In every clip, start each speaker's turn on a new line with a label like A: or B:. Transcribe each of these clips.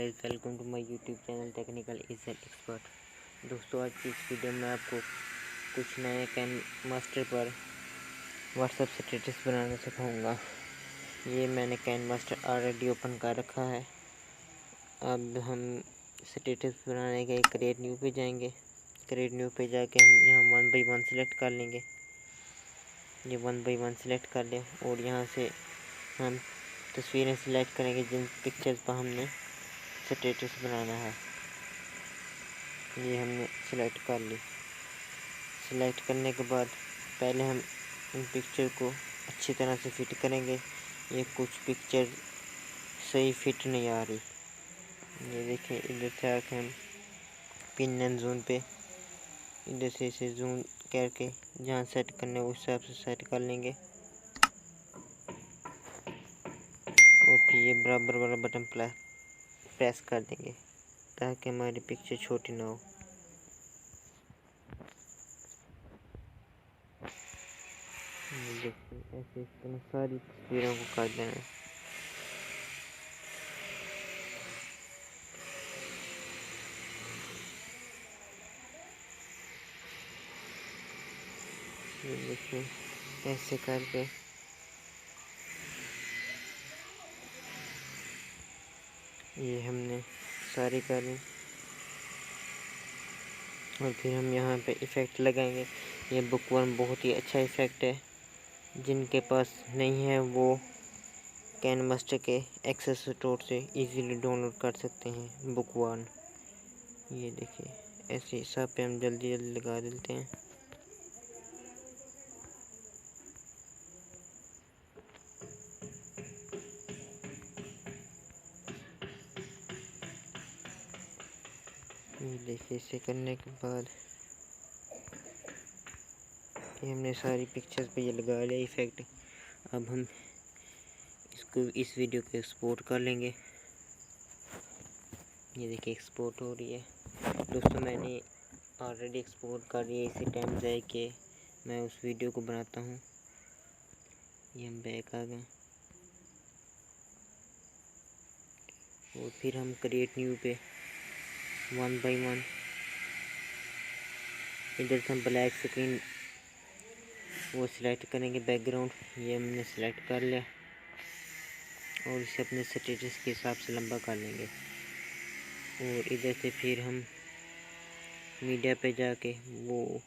A: Guys, welcome to my YouTube channel technical is an expert. दोस्तों, आज की इस वीडियो में आपको कुछ नए कैन मास्टर पर व्हाट्सएप स्टेटस बनाना सिखाऊंगा। ये मैंने कैन मास्टर ऑलरेडी ओपन कर रखा है। अब हम स्टेटस बनाने के क्रिएट न्यू पे जाएंगे। क्रिएट न्यू पे जाके हम यहाँ 1 बाई 1 सेलेक्ट कर लेंगे। ये 1 बाई 1 सेलेक्ट कर लिया और यहाँ से हम तस्वीरें सिलेक्ट करेंगे जिन पिक्चर्स पर हमने स्टेटस बनाना है। ये हमने सिलेक्ट कर ली। सिलेक्ट करने के बाद पहले हम इन पिक्चर को अच्छी तरह से फिट करेंगे। ये कुछ पिक्चर सही फिट नहीं आ रही। ये देखें, इधर से आके हम पिन एंड जूम पे इधर से इसे जूम करके जहाँ सेट करने उस हिसाब से सेट कर लेंगे और फिर ये बराबर वाला बटन प्रेस कर देंगे ताकि हमारी पिक्चर छोटी ना हो। देखिए, ऐसे इस तरह सारी तस्वीरों को कर देना है। ये देखिए, ऐसे करके ये हमने सारी कर ली और फिर हम यहाँ पे इफ़ेक्ट लगाएंगे। ये बुकवर्म बहुत ही अच्छा इफ़ेक्ट है। जिनके पास नहीं है वो कैनमास्टर के एक्सेस स्टोर से इजीली डाउनलोड कर सकते हैं बुकवर्म। ये देखिए, ऐसे सब पे हम जल्दी जल्दी लगा देते हैं। ये देखिए, इसे करने के बाद ये हमने सारी पिक्चर्स पे ये लगा लिया इफ़ेक्ट। अब हम इसको इस वीडियो को एक्सपोर्ट कर लेंगे। ये देखिए, एक्सपोर्ट हो रही है। दोस्तों, मैंने ऑलरेडी एक्सपोर्ट कर लिया। इसी टाइम जाए कि मैं उस वीडियो को बनाता हूँ। ये हम बैक आ गए और फिर हम क्रिएट न्यू पे 1 बाई 1 इधर से हम ब्लैक स्क्रीन वो सिलेक्ट करेंगे बैकग्राउंड। ये हमने सिलेक्ट कर लिया और इसे अपने स्टेटस के हिसाब से लंबा कर लेंगे। और इधर से फिर हम मीडिया पे जाके वो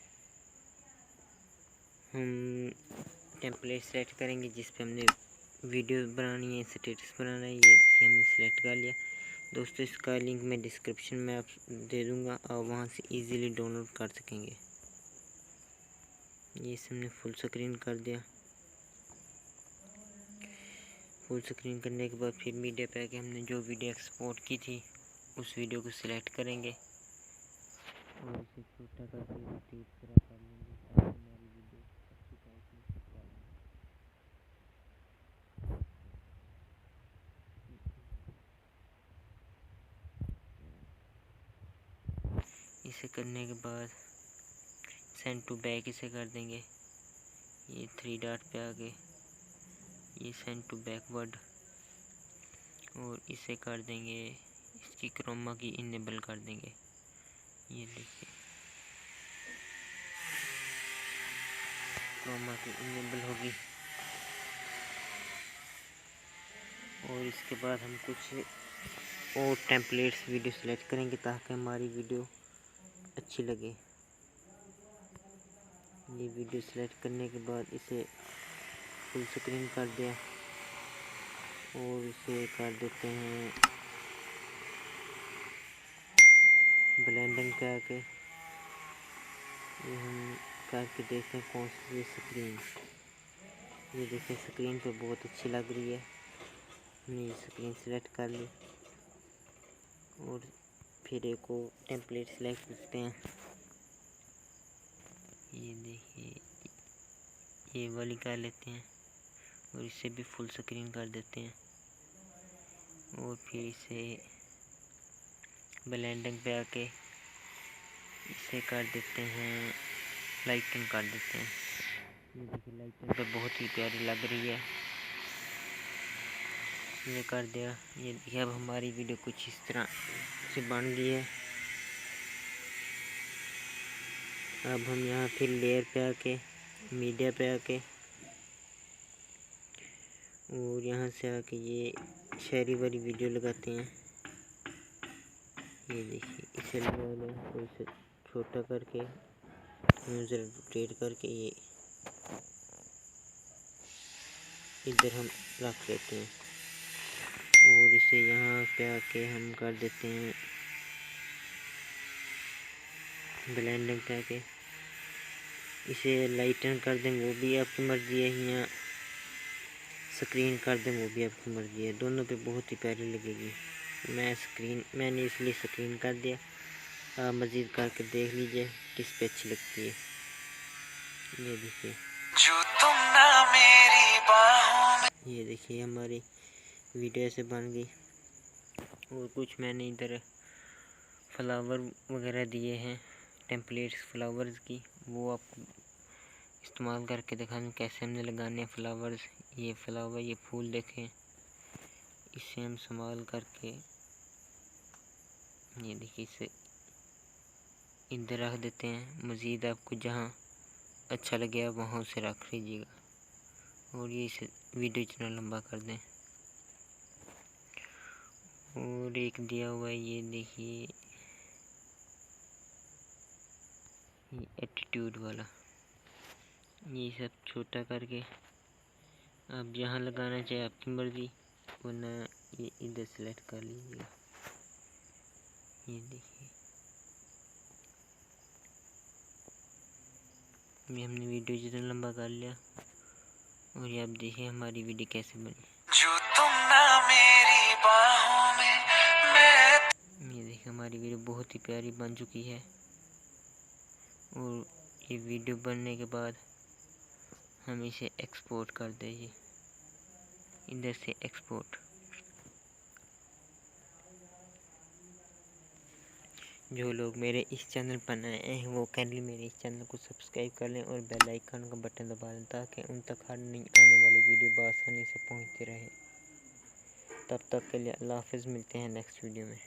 A: हम टेम्पलेट सेलेक्ट करेंगे जिस पे हमने वीडियो बनानी है, स्टेटस बनाना है। ये देखिए, हमने सेलेक्ट कर लिया। दोस्तों, इसका लिंक मैं डिस्क्रिप्शन में आप दे दूँगा और वहाँ से इजीली डाउनलोड कर सकेंगे। ये इसे हमने फुल स्क्रीन कर दिया। फुल स्क्रीन करने के बाद फिर मीडिया पे आके हमने जो वीडियो एक्सपोर्ट की थी उस वीडियो को सिलेक्ट करेंगे और इसे छोटा करके रोटेट पूरा कर लेंगे ताकि हमारी वीडियो अच्छी तरह से फिट आ जाए। इसे करने के बाद सेंड टू बैक इसे कर देंगे। ये 3 डॉट पे आके ये सेंड टू बैकवर्ड और इसे कर देंगे, इसकी क्रोमा की इनेबल कर देंगे। ये देखिए, क्रोमा की इनेबल होगी और इसके बाद हम कुछ और टेम्पलेट्स वीडियो सेलेक्ट करेंगे ताकि हमारी वीडियो अच्छी लगे। ये वीडियो सेलेक्ट करने के बाद इसे फुल स्क्रीन कर दिया और इसे कर देते हैं ब्लेंडिंग करके। ये हम करके देखते हैं कौन सी स्क्रीन। ये देखिए, स्क्रीन पे बहुत अच्छी लग रही है। हमने ये स्क्रीन सेलेक्ट कर ली और फिर एक और टेम्पलेट सेलेक्ट करते हैं। ये देखिए, ये वाली कर लेते हैं और इसे भी फुल स्क्रीन कर देते हैं और फिर इसे ब्लेंडिंग पे आके इसे कर देते हैं, लाइटिंग कर देते हैं। ये देखिए, लाइटिंग पे बहुत ही प्यारी लग रही है। ये कर दिया। ये देखिए अब हमारी वीडियो कुछ इस तरह से बन गई है। अब हम यहाँ फिर लेयर पे आके मीडिया पे आके और यहाँ से आके ये शहरी वाली वीडियो लगाते हैं। ये देखिए इसे लगा लें तो इसे छोटा करके ज़रा रोटेट करके ये इधर हम रख लेते हैं और इसे यहाँ पे आके हम कर देते हैं ब्लेंडिंग पे आके इसे लाइटन कर दें, वो भी आपकी मर्ज़ी है, या स्क्रीन कर दें, वो भी आपकी मर्ज़ी है। दोनों पे बहुत ही प्यारी लगेगी। मैंने इसलिए स्क्रीन कर दिया। आप मज़ीद करके देख लीजिए किस पे अच्छी लगती है। ये देखिए जो तुम ना मेरी बाहों में। ये देखिए हमारी वीडियो ऐसे बन गई। और कुछ मैंने इधर फ्लावर वगैरह दिए हैं, टेम्पलेट्स फ्लावर्स की, वो आपको इस्तेमाल करके दिखाएं कैसे हमने लगाने हैं फ्लावर्स। ये फ्लावर, ये फूल देखें, इसे हम संभाल करके ये देखिए इसे इधर रख देते हैं। मज़ीद आपको जहाँ अच्छा लगे आप वहाँ उसे रख लीजिएगा। और ये इसे वीडियो इतना लंबा कर दें। और एक दिया हुआ है, ये देखिए ये एटीट्यूड वाला, ये सब छोटा करके आप जहाँ लगाना चाहे आपकी मर्ज़ी, वरना ये इधर सेलेक्ट कर लीजिएगा। ये देखिए ये हमने वीडियो जितना लंबा कर लिया। और ये आप देखिए हमारी वीडियो कैसे बनी। जो तुम ना मेरी बाहों में मैं। ये देखिए हमारी वीडियो बहुत ही प्यारी बन चुकी है। और ये वीडियो बनने के बाद हम इसे एक्सपोर्ट कर देंगे, इधर से एक्सपोर्ट। जो लोग मेरे इस चैनल पर नए हैं वो काइंडली मेरे इस चैनल को सब्सक्राइब कर लें और बेल आइकन का बटन दबा लें ताकि उन तक हर नई आने वाली वीडियो बआसानी से पहुंचती रहे। तब तक के लिए अल्लाह हाफ़िज़, मिलते हैं नेक्स्ट वीडियो में।